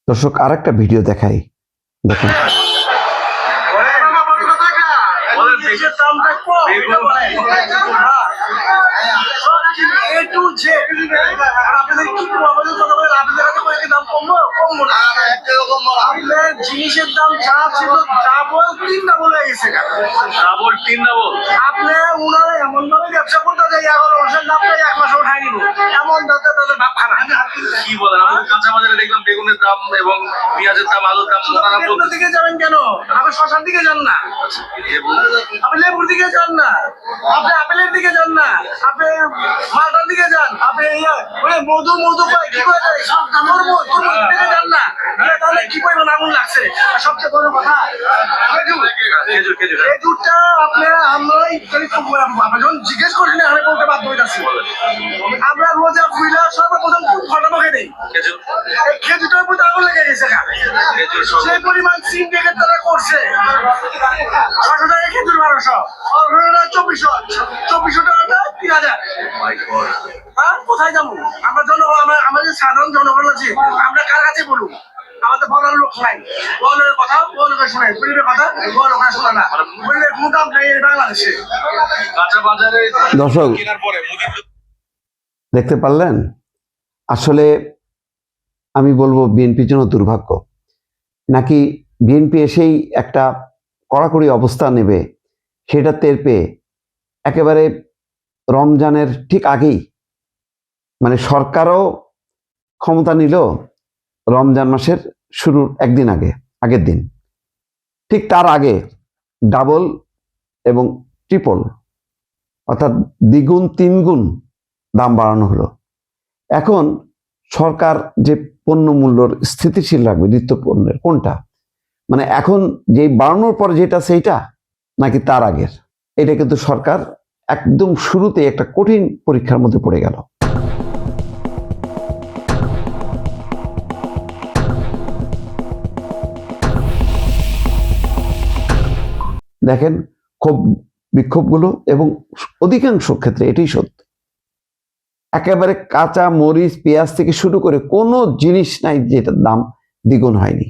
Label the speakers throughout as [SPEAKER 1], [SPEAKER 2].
[SPEAKER 1] দর্শক আরেকটা ভিডিও দেখাই, দেখুন।
[SPEAKER 2] জিনিসের দাম যা ছিল ডাবল তিন ডাবল হয়ে গেছে। ডাবল তিন ডাবল আপনি উনারা এমন ভাবে ব্যবসা করতে যায় 11 মাসের দামটা 1 মাসে উঠাই নিব, এমন দামে তাদের ভাব খারাপ। কি বলেন? আমি কাঁচা বাজারে দেখলাম বেগুনের দাম এবং পেঁয়াজের দাম, আলুর দাম। বেগুনের দিকে যাবেন কেন? আপনি শশার দিকে যান না, আপনি লেবুর দিকে যান না, আপনি আপেলের দিকে যান না, আপনি মালটার দিকে যান, আপনি মধু মধু পাই কি করে তরমুজ দিকে যান না। তাহলে কি পরিমাণ আগুন লাগছে। সবচেয়ে বড় কথা খেজুরটা আপনি আমরা আপনি যখন জিজ্ঞেস করছেন আমি বলতে বাধ্য হইতাছি। আমরা রোজা খুইলা সর্বপ্রথম কোন ফলটা মুখে দেই? এই খেজুরটার প্রতি আগুন লেগে গেছে। সেই পরিমাণ সিম বেগের তারা করছে 600 টাকা খেজুর 1200, 2400 টাকাটা 3000। কোথায় যাবো আমরা? আমাদের সাধারণ জনগণ আছে, আমরা কার কাছে বলুন? আমাদের বলার লোক নাই। বলার কথা বলবে শোনায়, গরিবের কথা বলার লোক শোনা না। গরিবের কোনো দাম নেই বাংলাদেশে। কাঁচা বাজারে
[SPEAKER 1] দর্শক দেখতে পারলেন, আসলে আমি বলবো বিএনপির জন্য দুর্ভাগ্য, নাকি বিএনপি এসেই একটা কড়াকড়ি অবস্থান নেবে সেটা টের পেয়ে একেবারে রমজানের ঠিক আগেই, মানে সরকারও ক্ষমতা নিল রমজান মাসের শুরুর একদিন আগের দিন, ঠিক তার আগে ডাবল এবং ট্রিপল অর্থাৎ দ্বিগুণ তিনগুণ দাম বাড়ানো হলো। এখন সরকার যে পণ্য মূল্যর স্থিতিশীল রাখবে নিত্য পণ্যের, কোনটা মানে এখন যে বাড়ানোর পরে যেটা সেইটা নাকি তার আগের? এটা কিন্তু সরকার একদম শুরুতে একটা কঠিন পরীক্ষার মধ্যে পড়ে গেল। দেখেন ক্ষোভ বিক্ষোভগুলো, এবং অধিকাংশ ক্ষেত্রে এটাই সত্য। একেবারে কাঁচা মরিচ পেঁয়াজ থেকে শুরু করে কোনো জিনিস নাই যেটার দাম দ্বিগুণ হয়নি।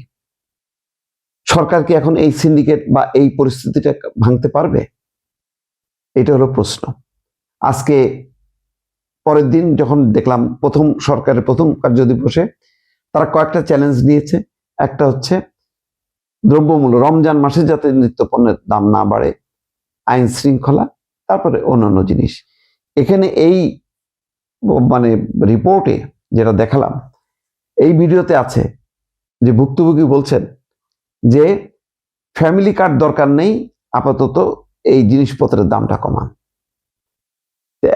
[SPEAKER 1] সরকার কি এখন এই সিন্ডিকেট বা এই পরিস্থিতিটা ভাঙতে পারবে? এটা হলো প্রশ্ন। আজকে পরের দিন যখন দেখলাম সরকারের প্রথম কার্যদিবসে তারা কয়েকটা চ্যালেঞ্জ নিয়েছে। একটা হচ্ছে দ্রব্যমূল্য, রমজান মাসে যাতে নিত্য পণ্যের দাম না বাড়ে, আইন শৃঙ্খলা, তারপরে অন্যান্য জিনিস। এখানে এই মানে রিপোর্টে যেটা দেখালাম, এই ভিডিওতে আছে যে ভুক্তভোগী বলছেন যে ফ্যামিলি কার্ড দরকার নেই, আপাতত এই জিনিসপত্রের দামটা কমান।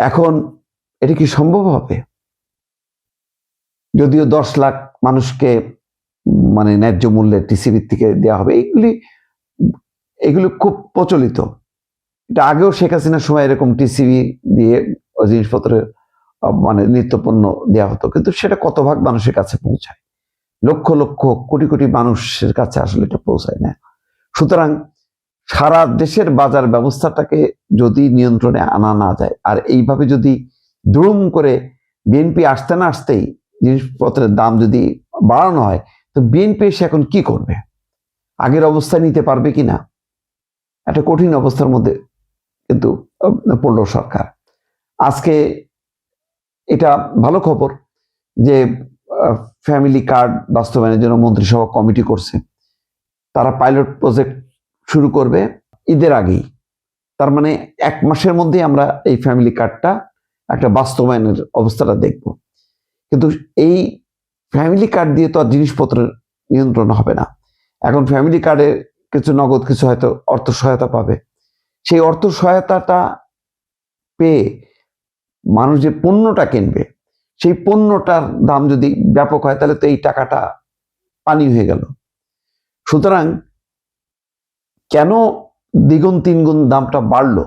[SPEAKER 1] এখন এটা কি সম্ভব হবে? যদিও 10 লাখ মানুষকে মানে ন্যায্য মূল্যে টিসিবি থেকে দেওয়া হবে, এগুলো খুব প্রচলিত। এটা আগেও শেখ হাসিনার সময় এরকম টিসিবি দিয়ে জিনিসপত্রের মানে নিত্যপণ্য দেওয়া হতো, কিন্তু সেটা কত ভাগ মানুষের কাছে পৌঁছায়? লক্ষ লক্ষ কোটি কোটি মানুষের কাছে আসলে এটা পৌঁছায় না। সুতরাং সারা দেশের বাজার ব্যবস্থাটাকে যদি নিয়ন্ত্রণে আনা না যায়, আর এইভাবে যদি দ্রুম করে বিএনপি আসতে না আসতেই জিনিসপত্রের দাম যদি বাড়ানো হয়, তো বিএনপি এসে এখন কি করবে? আগের অবস্থায় নিতে পারবে কিনা? একটা কঠিন অবস্থার মধ্যে কিন্তু পড়ল সরকার। আজকে এটা ভালো খবর যে ফ্যামিলি কার্ড বাস্তবায়নের জন্য মন্ত্রিসভা কমিটি করছে। তারা পাইলট প্রজেক্ট শুরু করবে ঈদের আগেই। তার মানে 1 মাসের মধ্যেই আমরা এই ফ্যামিলি কার্ডটা একটা বাস্তবায়নের অবস্থাটা দেখব। কিন্তু এই ফ্যামিলি কার্ড দিয়ে তো আর জিনিসপত্রের নিয়ন্ত্রণ হবে না। এখন ফ্যামিলি কার্ডে কিছু নগদ, কিছু হয়তো অর্থ সহায়তা পাবে। সেই অর্থ সহায়তাটা পেয়ে মানুষ যে পণ্যটা কিনবে, সেই পণ্যটার দাম যদি ব্যাপক হয়, তাহলে তো এই টাকাটা পানি হয়ে গেল। সুতরাং কেন দ্বিগুণ তিনগুণ দামটা বাড়লো,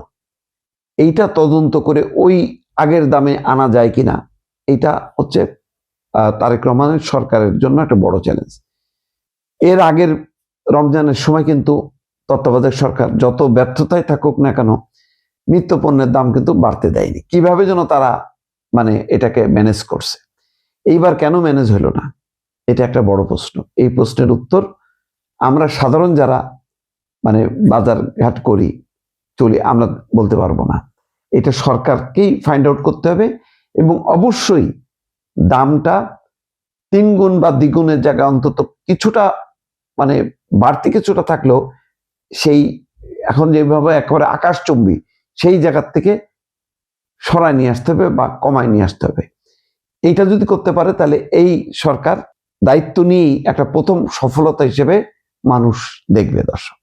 [SPEAKER 1] এইটা তদন্ত করে ওই আগের দামে আনা যায় কিনা, এইটা হচ্ছে তারেক রহমানের সরকারের জন্য একটা বড় চ্যালেঞ্জ। এর আগের রমজানের সময় কিন্তু তত্ত্বাবধায়ক সরকার যত ব্যর্থতায় থাকুক না কেন, নিত্য পণ্যের দাম কিন্তু বাড়তে দেয়নি। কিভাবে যেন তারা মানে এটাকে ম্যানেজ করছে। এইবার কেন ম্যানেজ হলো না? এটা একটা বড় প্রশ্ন। এই প্রশ্নের উত্তর আমরা সাধারণ যারা মানে বাজার ঘাট করি চলি আমরা বলতে পারবো না। এটা সরকারকেই ফাইন্ড আউট করতে হবে এবং অবশ্যই দামটা 3 গুণ বা দ্বিগুণের জায়গায় অন্তত কিছুটা মানে বাড়তি কিছুটা থাকলেও সেই এখন যেভাবে একেবারে আকাশচুম্বী সেই জায়গার থেকে সরায় নিয়ে আসতে হবে বা কমায় নিয়ে আসতে হবে। এইটা যদি করতে পারে তাহলে এই সরকার দায়িত্ব নিয়েই একটা প্রথম সফলতা হিসেবে মানুষ দেখবে। দর্শক।